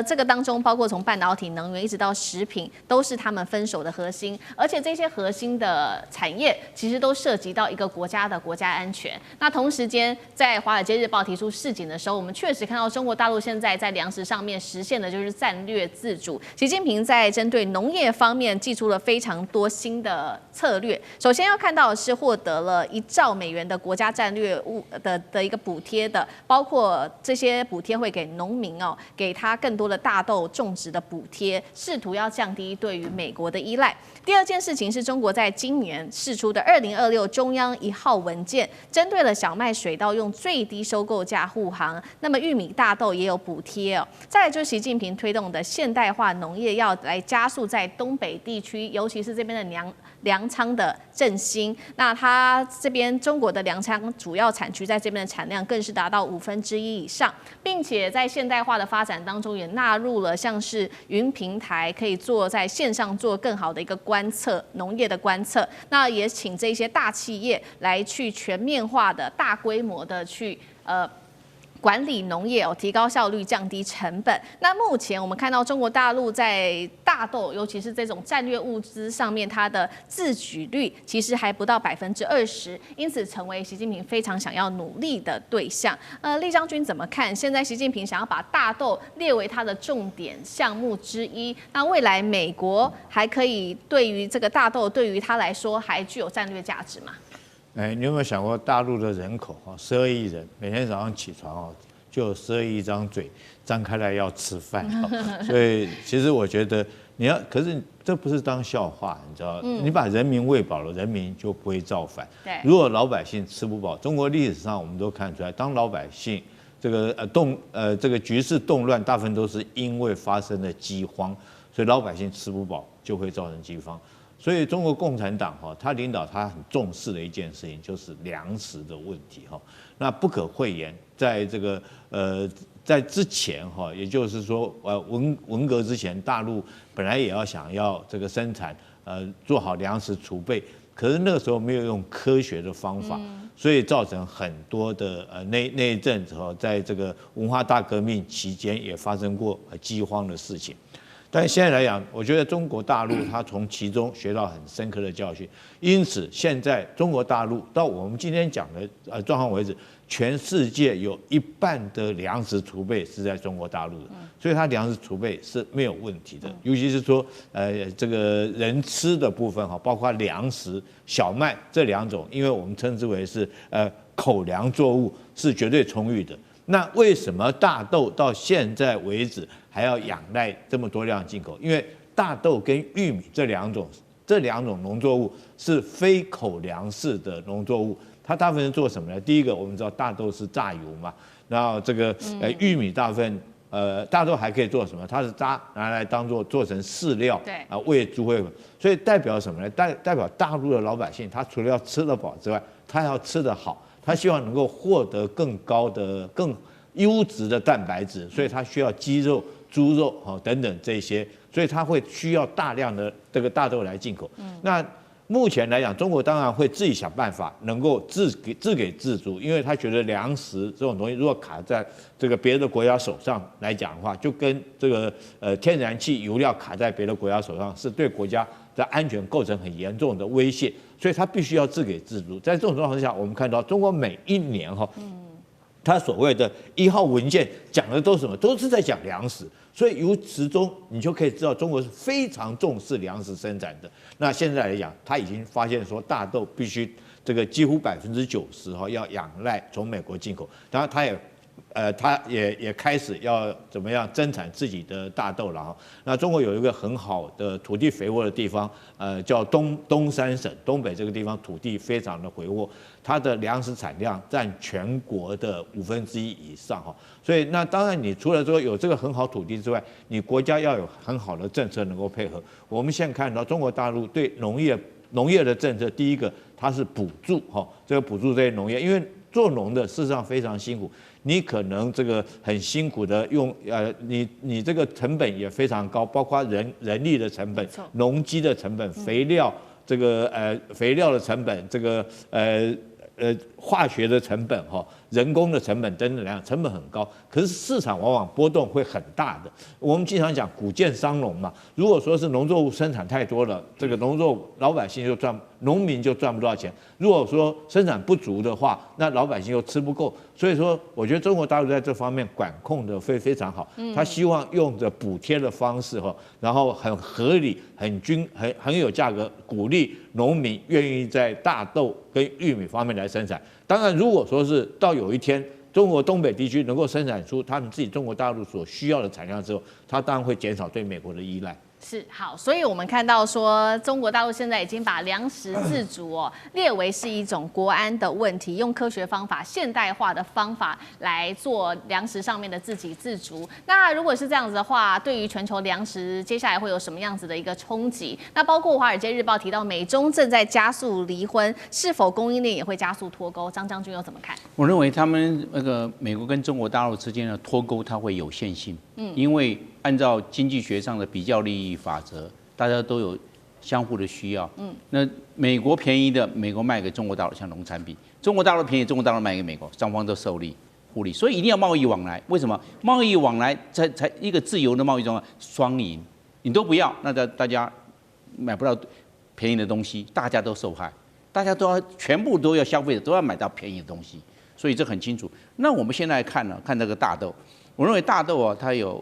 这个当中包括从半导体、能源一直到食品，都是他们分手的核心。而且这些核心的产业其实都涉及到一个国家的国家安全。那同时间，在《华尔街日报》提出示警的时候，我们确实看到中国大陆现在在粮食上面实现的就是战略自主。习近平在针对农业方面祭出了非常多新的策略。首先要看到的是获得了1兆美元的国家战略物的一个补贴的，包括这些补贴会给农民哦，给他更多的大豆种植的补贴，试图要降低对于美国的依赖。第二件事情是中国在今年释出的2026中央1号文件，针对了小麦、水稻用最低收购价护航，那么玉米、大豆也有补贴哦。再来就是习近平推动的现代化农业要来加速在东北地区，尤其是这边的粮仓的振兴。那它这边中国的粮仓主要产区在这边的产量更是达到1/5以上，并且在现代化的发展当中也纳入了像是云平台，可以做在线上做更好的一个观测农业的观测。那也请这些大企业来去全面化的大规模的去管理农业哦，提高效率，降低成本。那目前我们看到中国大陆在大豆，尤其是这种战略物资上面，它的自给率其实还不到20%，因此成为习近平非常想要努力的对象。厉将军怎么看？现在习近平想要把大豆列为他的重点项目之一，那未来美国还可以对于这个大豆，对于他来说还具有战略价值吗？你有没有想过大陆的人口12亿人，每天早上起床就有12亿张嘴张开来要吃饭，所以其实我觉得可是这不是当笑话，你知道，你把人民喂饱了，人民就不会造反。如果老百姓吃不饱，中国历史上我们都看出来，当老百姓这个局势动乱，大部分都是因为发生了饥荒，所以老百姓吃不饱就会造成饥荒。所以中国共产党他领导他很重视的一件事情就是粮食的问题那不可讳言，在这个在之前也就是说文革之前，大陆本来也要想要这个生产做好粮食储备，可是那个时候没有用科学的方法，所以造成很多的那一阵子在这个文化大革命期间也发生过饥荒的事情。但现在来讲，我觉得中国大陆它从其中学到很深刻的教训，因此现在中国大陆到我们今天讲的状况为止，全世界有1半的粮食储备是在中国大陆的，所以它粮食储备是没有问题的，尤其是说这个人吃的部分包括粮食、小麦这2种，因为我们称之为是口粮作物，是绝对充裕的。那为什么大豆到现在为止还要仰赖这么多量进口？因为大豆跟玉米这两种农作物是非口粮式的农作物，它大部分是做什么呢？第一个，我们知道大豆是榨油嘛，然后这个玉米大部分大豆还可以做什么？它是拿来做成饲料，喂猪喂，所以代表什么呢？代表大陆的老百姓，他除了要吃得饱之外，他要吃得好。他希望能够获得更高的、更优质的蛋白质，所以他需要鸡肉、猪肉等等这些，所以他会需要大量的这个大豆来进口。那目前来讲，中国当然会自己想办法能够自给自足，因为他觉得粮食这种东西如果卡在这个别的国家手上来讲的话，就跟这个天然气、油料卡在别的国家手上，是对国家的安全构成很严重的威胁。所以他必须要自给自足。在这种状况下，我们看到中国每一年他所谓的1号文件讲的都是什么？都是在讲粮食。所以由此中你就可以知道，中国是非常重视粮食生产的。那现在来讲，他已经发现说大豆必须这个几乎90%要仰赖从美国进口。当然，他也开始要怎么样增产自己的大豆了那中国有一个很好的土地肥沃的地方，叫东三省，东北这个地方土地非常的肥沃，它的粮食产量占全国的1/5以上所以那当然你除了说有这个很好土地之外，你国家要有很好的政策能够配合。我们现在看到中国大陆对农业的政策，第一个它是补助这个补助这些农业，因为做农的事实上非常辛苦，你可能这个很辛苦的用你这个成本也非常高，包括人力的成本、农机的成本、肥料这个肥料的成本，这个化学的成本人工的成本等等样，成本很高。可是市场往往波动会很大的。我们经常讲谷贱伤农嘛，如果说是农作物生产太多了，这个老百姓农民就赚不到钱。如果说生产不足的话，那老百姓又吃不够。所以说，我觉得中国大陆在这方面管控的非常好。他希望用着补贴的方式然后很合理、很有价格，鼓励农民愿意在大豆跟玉米方面来生产。当然，如果说是到有一天中国东北地区能够生产出他们自己中国大陆所需要的产量之后，它当然会减少对美国的依赖。是好，所以我们看到说，中国大陆现在已经把粮食自主列为是一种国安的问题，用科学方法、现代化的方法来做粮食上面的自给自足。那如果是这样子的话，对于全球粮食接下来会有什么样子的一个冲击？那包括《华尔街日报》提到，美中正在加速离婚，是否供应链也会加速脱钩？张将军又怎么看？我认为他们那个美国跟中国大陆之间的脱钩，它会有限性，因为按照经济学上的比较利益法则，大家都有相互的需要。那美国便宜的，美国卖给中国大陆，像农产品；中国大陆便宜，中国大陆卖给美国，双方都受利互利。所以一定要贸易往来。为什么？贸易往来才一个自由的贸易中双赢，你都不要，那大家买不到便宜的东西，大家都受害，大家全部都要消费者都要买到便宜的东西，所以这很清楚。那我们现在看这个大豆。我认为大豆它有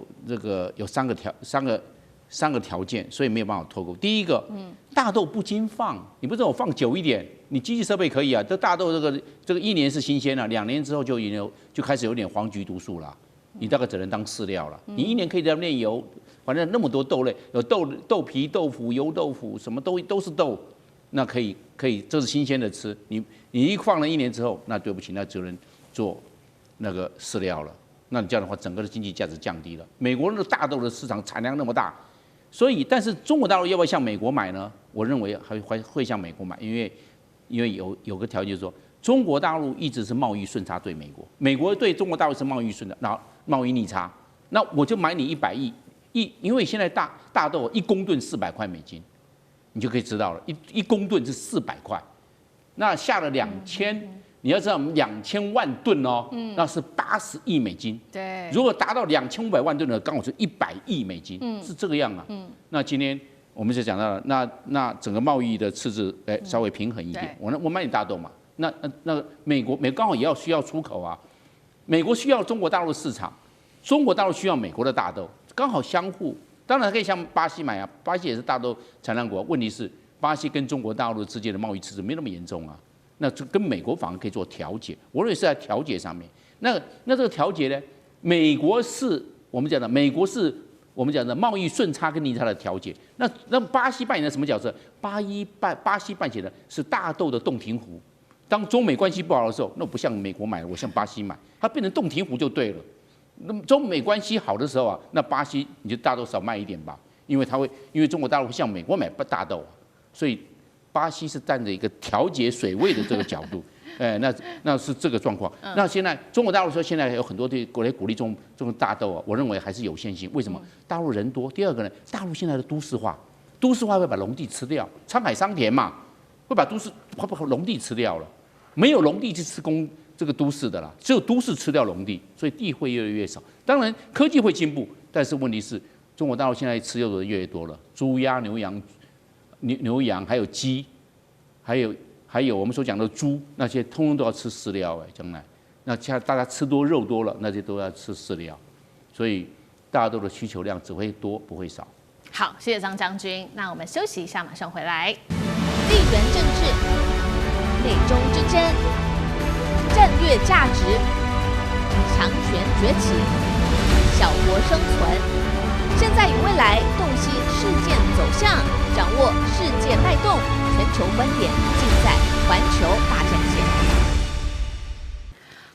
三个条件，所以没有办法脱钩。第一个，大豆不经放，你不是我放久一点，你机器设备可以啊。这大豆这个1年是新鲜了，2年之后就开始有点黄菊毒素了，你大概只能当饲料了。你1年可以在炼油，反正那么多豆类，有豆皮、豆腐、油豆腐，什么都是豆，那可以，这是新鲜的吃。你一放了1年之后，那对不起，那只能做那个饲料了。那你这样的话，整个的经济价值降低了。美国的大豆的市场产量那么大，所以但是中国大陆要不要向美国买呢？我认为会向美国买，因为有个条件就是说，中国大陆一直是贸易顺差对美国，美国对中国大陆是贸易顺差，然后贸易逆差，那我就买你100亿，因为现在大豆1公吨400块美金，你就可以知道了，一公吨是400块，那下了2000。你要知道，我们2000万吨那是80亿美金。对，如果达到2500万吨的，刚好是100亿美金，是这个样啊。那今天我们就讲到了，那整个贸易的赤字，稍微平衡一点。我卖你大豆嘛，那美国刚好也需要出口啊，美国需要中国大陆的市场，中国大陆需要美国的大豆，刚好相互。当然可以向巴西买啊，巴西也是大豆产量国，问题是巴西跟中国大陆之间的贸易赤字没那么严重啊。那就跟美国反而可以做调解，我认为是在调解上面。那这个调解呢，美国是我们讲的贸易顺差跟逆差的调解。那巴西扮演的什么角色？巴西扮演的是大豆的洞庭湖。当中美关系不好的时候，那我不向美国买，我向巴西买，它变成洞庭湖就对了。那么中美关系好的时候啊，那巴西你就大豆少卖一点吧，因为中国大陆会向美国买大豆，所以。巴西是站着一个调节水位的这个角度，那是这个状况。那现在中国大陆说现在有很多对国内鼓励种大豆啊，我认为还是有限性。为什么？大陆人多。第二个呢，大陆现在的都市化会把农地吃掉，沧海桑田嘛，会把农地吃掉了，没有农地去吃这个都市的啦，只有都市吃掉农地，所以地会越来越少。当然科技会进步，但是问题是中国大陆现在吃肉的人越来越多了，猪鸭牛羊还有鸡，还有我们所讲的猪，那些通通都要吃饲料将来，那现在大家吃多肉多了，那些都要吃饲料，所以大豆的需求量只会多不会少。好，谢谢张将军。那我们休息一下，马上回来。地缘政治、美中之争、战略价值、强权崛起、小国生存。现在与未来，洞悉事件走向，掌握世界脉动，全球观点尽在环球大战线。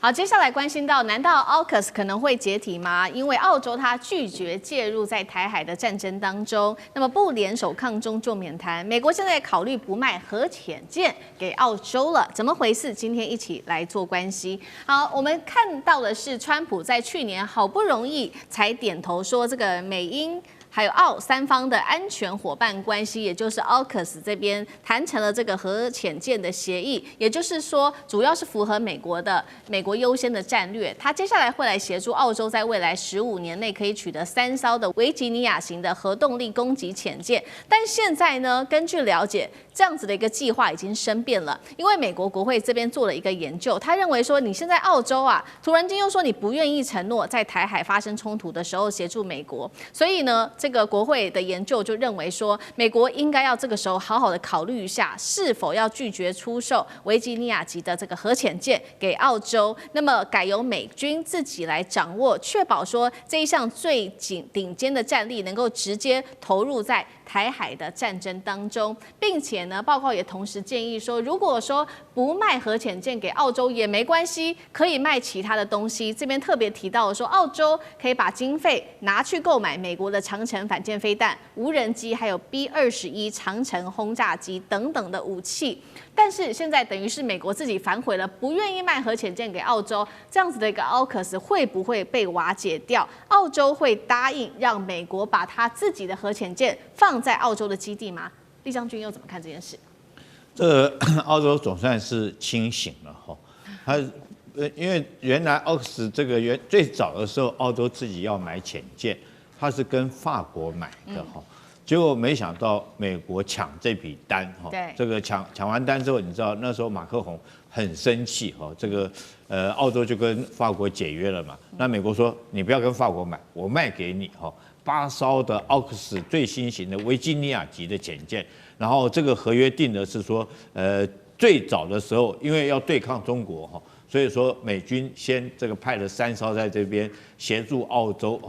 好，接下来关心到，难道 AUKUS 可能会解体吗？因为澳洲它拒绝介入在台海的战争当中，那么不联手抗中就免谈。美国现在考虑不卖核潜舰给澳洲了，怎么回事？今天一起来做关系。好，我们看到的是，川普在去年好不容易才点头说，这个美英还有澳三方的安全伙伴关系，也就是 AUKUS 这边谈成了这个核潜舰的协议，也就是说，主要是符合美国优先的战略。它接下来会来协助澳洲在未来15年内可以取得3艘的维吉尼亚型的核动力攻击潜舰。但现在呢，根据了解，这样子的一个计划已经生变了，因为美国国会这边做了一个研究，他认为说，你现在澳洲啊，突然间又说你不愿意承诺在台海发生冲突的时候协助美国，所以呢，这个国会的研究就认为说，美国应该要这个时候好好的考虑一下，是否要拒绝出售维吉尼亚级的这个核潜舰给澳洲，那么改由美军自己来掌握，确保说这一项最顶尖的战力能够直接投入在台海的战争当中，并且呢，报告也同时建议说，如果说不卖核潜舰给澳洲也没关系，可以卖其他的东西。这边特别提到说，澳洲可以把经费拿去购买美国的长程反舰飞弹、无人机，还有 B-21长程轰炸机等等的武器。但是现在等于是美国自己反悔了，不愿意卖核潜舰给澳洲，这样子的一个 AUKUS 会不会被瓦解掉？澳洲会答应让美国把他自己的核潜舰放在澳洲的基地吗？厉将军又怎么看这件事？澳洲总算是清醒了哈，因为原来 AUKUS 这个最早的时候，澳洲自己要买潜舰，它是跟法国买的哈。结果没想到美国抢这笔单哈，这个抢完单之后，你知道那时候马克宏很生气哈，这个澳洲就跟法国解约了嘛。那美国说你不要跟法国买，我卖给你哈，8艘的 AUKUS 最新型的维吉尼亚级的潜舰，然后这个合约定的是说最早的时候因为要对抗中国哈。所以说，美军先这个派了3艘在这边协助澳洲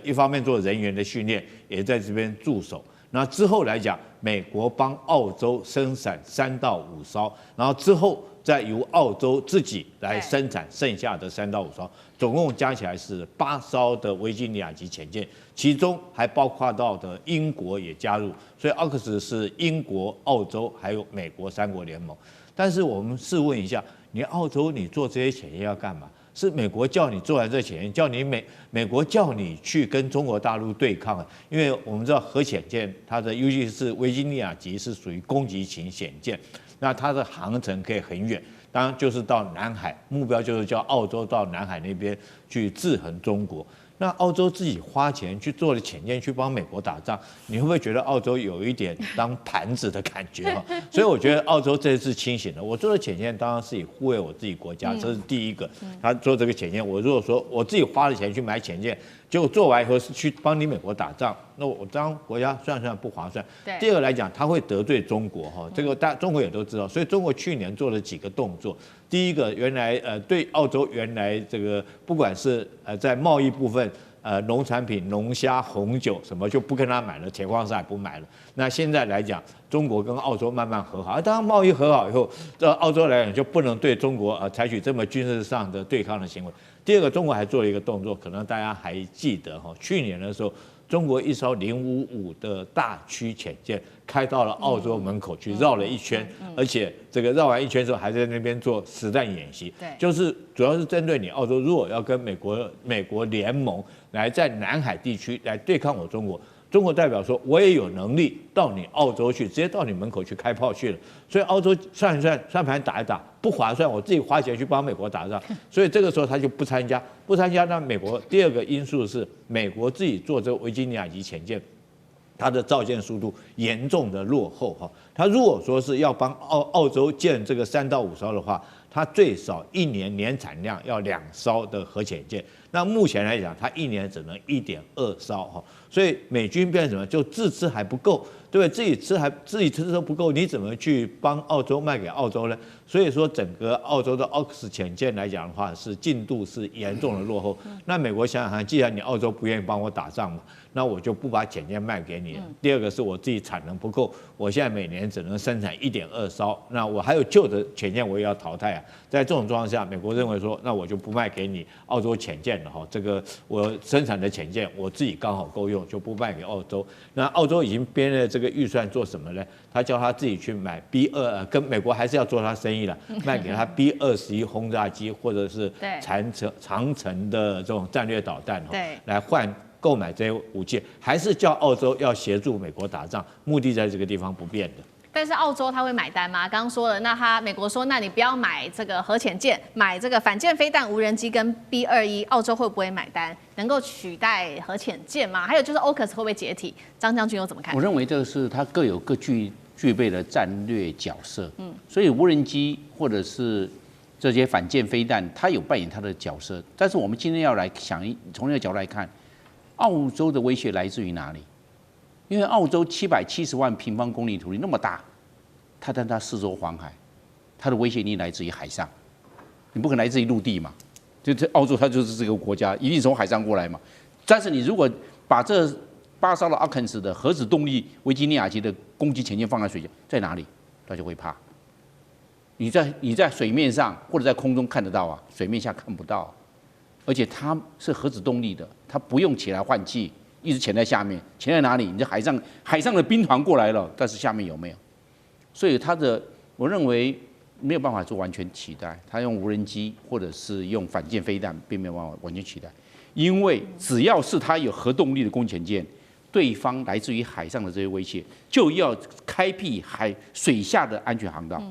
一方面做人员的训练，也在这边驻守。那之后来讲，美国帮澳洲生产3到5艘，然后之后再由澳洲自己来生产剩下的3到5艘，总共加起来是8艘的维吉尼亚级潜舰，其中还包括到的英国也加入，所以 AUKUS 是英国、澳洲还有美国3国联盟。但是我们试问一下，你澳洲你做这些潜舰要干嘛？是美国叫你做完这潜舰，叫你美国叫你去跟中国大陆对抗啊？因为我们知道核潜舰它的尤其是维吉尼亚级是属于攻击型潜舰，那它的航程可以很远，当然就是到南海，目标就是叫澳洲到南海那边去制衡中国。那澳洲自己花钱去做了潜舰去帮美国打仗，你会不会觉得澳洲有一点当盘子的感觉哈？所以我觉得澳洲这次清醒了。我做的潜舰当然是以护卫我自己国家，这是第一个。他做这个潜舰，我如果说我自己花了钱去买潜舰，结果做完以后是去帮你美国打仗，那我当国家算不划算。第二个来讲，他会得罪中国哈，这个中国也都知道，所以中国去年做了几个动作。第一个，原来对澳洲原来这个不管是在贸易部分，农产品、龙虾、红酒什么就不跟他买了，铁矿石也不买了。那现在来讲，中国跟澳洲慢慢和好，当然贸易和好以后，这澳洲来讲就不能对中国采取这么军事上的对抗的行为。第二个，中国还做了一个动作，可能大家还记得哈，去年的时候，中国一艘055的大驱潜舰开到了澳洲门口去绕了一圈，而且这个绕完一圈之后还在那边做实弹演习，就是主要是针对你澳洲，如果要跟美国联盟来在南海地区来对抗我中国。中国代表说，我也有能力到你澳洲去，直接到你门口去开炮去了。所以澳洲算一算，算盘打一打，不划算，我自己花钱去帮美国打仗，所以这个时候他就不参加。那美国第二个因素是，美国自己做这个维吉尼亚级潜舰，它的造舰速度严重的落后哈。它如果说是要帮澳洲建这个3到5艘的话，它最少1年年产量要2艘的核潜舰。那目前来讲，它一年只能1.2艘哈，所以美军变成什么？就自吃还不够，对不对？自己吃都不够，你怎么去帮澳洲卖给澳洲呢？所以说，整个澳洲的奥克斯潜舰来讲的话，是进度是严重的落后。那美国想想看，既然你澳洲不愿意帮我打仗嘛，那我就不把潜舰卖给你了。第二个是我自己产能不够，我现在每年只能生产1.2艘，那我还有旧的潜舰我也要淘汰啊。在这种状况下，美国认为说，那我就不卖给你澳洲潜舰了哈，这个我生产的潜舰我自己刚好够用，就不卖给澳洲。那澳洲已经编了这个预算做什么呢？他叫他自己去买 B2，跟美国还是要做他生意了，卖给他 B21轰炸机或者是长程的这种战略导弹来换购买这些武器，还是叫澳洲要协助美国打仗，目的在这个地方不变的。但是澳洲他会买单吗？刚刚说了，那美国说，那你不要买这个核潜舰，买这个反舰飞弹、无人机跟 B21，澳洲会不会买单？能够取代核潜舰吗？还有就是 AUKUS 会不会解体？张将军又怎么看？我认为这个是它各有各具备的战略角色，所以无人机或者是这些反舰飞弹，它有扮演它的角色。但是我们今天要来想，从那个角度来看，澳洲的威胁来自于哪里？因为澳洲770万平方公里土地那么大，但它四周环海，它的威胁力来自于海上，你不可能来自于陆地嘛？就这澳洲它就是这个国家，一定从海上过来嘛。但是你如果把这8艘的阿肯斯的核子动力维吉尼亚级的攻击潜舰放在水下，在哪里，他就会怕。你在水面上或者在空中看得到啊，水面下看不到，而且它是核子动力的，它不用起来换气。一直潜在下面，潜在哪里？你这海上的兵团过来了，但是下面有没有？所以我认为没有办法做完全取代。他用无人机或者是用反舰飞弹，并没有办法完全取代，因为只要是他有核动力的攻潜舰，对方来自于海上的这些威胁，就要开辟水下的安全航道。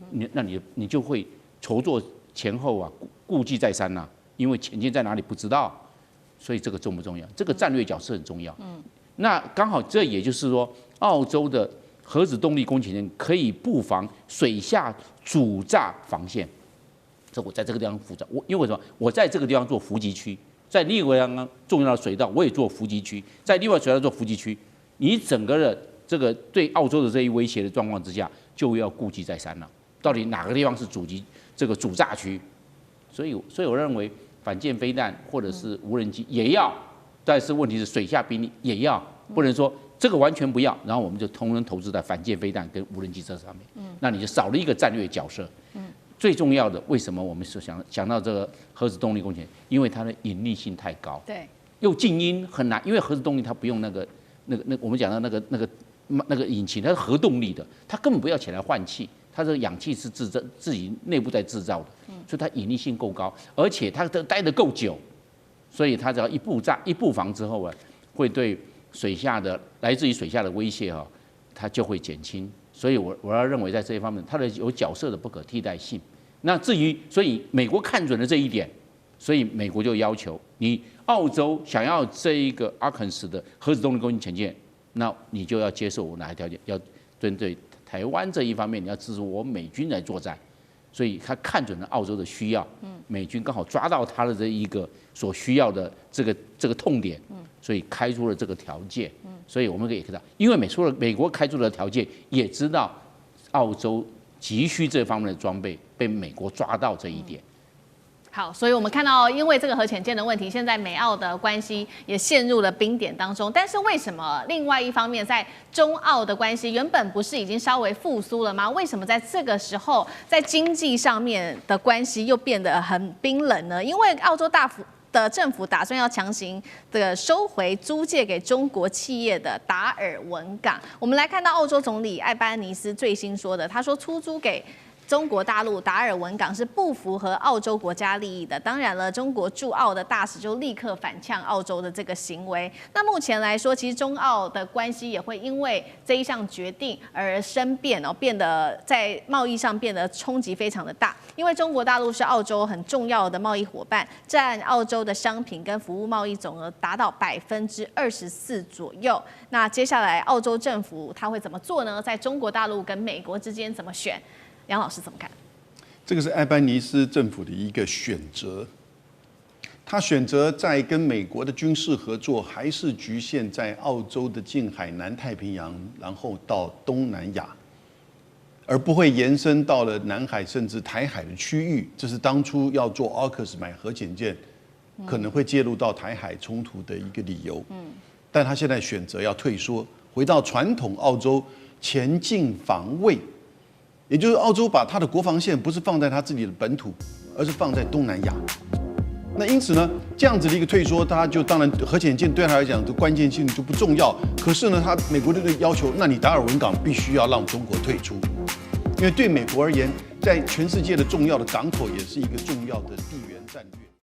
你就会筹措前后啊，顾忌再三呐，因为潜舰在哪里不知道。所以这个重不重要？这个战略角色很重要。那刚好这也就是说，澳洲的核子动力攻潜舰可以布防水下主炸防线。这我在这个地方负责，因为什么？我在这个地方做伏击区，在另一个地方重要的水道我也做伏击区，在另外水道做伏击区。你整个的这个对澳洲的这一威胁的状况之下，就要顾忌再三了。到底哪个地方是主炸区？所以我认为。反舰飞弹或者是无人机也要，但是问题是水下兵力也要，不能说这个完全不要，然后我们就通通投资在反舰飞弹跟无人机这上面，那你就少了一个战略角色。最重要的，为什么我们是想到这个核子动力攻潜？因为它的隐匿性太高，对，又静音很难，因为核子动力它不用那个我们讲的那个引擎，它是核动力的，它根本不要起来换气。它的氧气是自己内部在制造的，所以它隐匿性够高，而且它待得够久，所以它只要一布防之后啊，会对来自于水下的威胁哈，它就会减轻。所以我要认为在这一方面，它的有角色的不可替代性。那至于所以美国看准了这一点，所以美国就要求你澳洲想要这一个阿肯斯的核子动力攻击潜舰，那你就要接受我哪一条件，要针对台湾这一方面，你要支持我美军来作战，所以他看准了澳洲的需要，美军刚好抓到他的这一个所需要的这个痛点，所以开出了这个条件，所以我们可以看到，因为美国开出的条件，也知道澳洲急需这方面的装备，被美国抓到这一点。好，所以我们看到，因为这个核潜舰的问题，现在美澳的关系也陷入了冰点当中。但是为什么另外一方面，在中澳的关系原本不是已经稍微复苏了吗？为什么在这个时候，在经济上面的关系又变得很冰冷呢？因为澳洲的政府打算要强行的收回租借给中国企业的达尔文港。我们来看到澳洲总理艾班尼斯最新说的，他说出租给中国大陆达尔文港是不符合澳洲国家利益的。当然了，中国驻澳的大使就立刻反呛澳洲的这个行为。那目前来说，其实中澳的关系也会因为这一项决定而生变哦，变得在贸易上变得冲击非常的大。因为中国大陆是澳洲很重要的贸易伙伴，占澳洲的商品跟服务贸易总额达到24%左右。那接下来澳洲政府他会怎么做呢？在中国大陆跟美国之间怎么选？杨老师怎么看？这个是艾班尼斯政府的一个选择。他选择在跟美国的军事合作，还是局限在澳洲的近海、南太平洋，然后到东南亚，而不会延伸到了南海甚至台海的区域。这是当初要做 AUKUS 买核潜舰，可能会介入到台海冲突的一个理由。但他现在选择要退缩，回到传统澳洲前进防卫，也就是澳洲把它的国防线不是放在它自己的本土，而是放在东南亚。那因此呢，这样子的一个退缩，它就当然核潜舰对他来讲的关键性就不重要。可是呢，美国的要求，那你达尔文港必须要让中国退出，因为对美国而言，在全世界的重要的港口也是一个重要的地缘战略。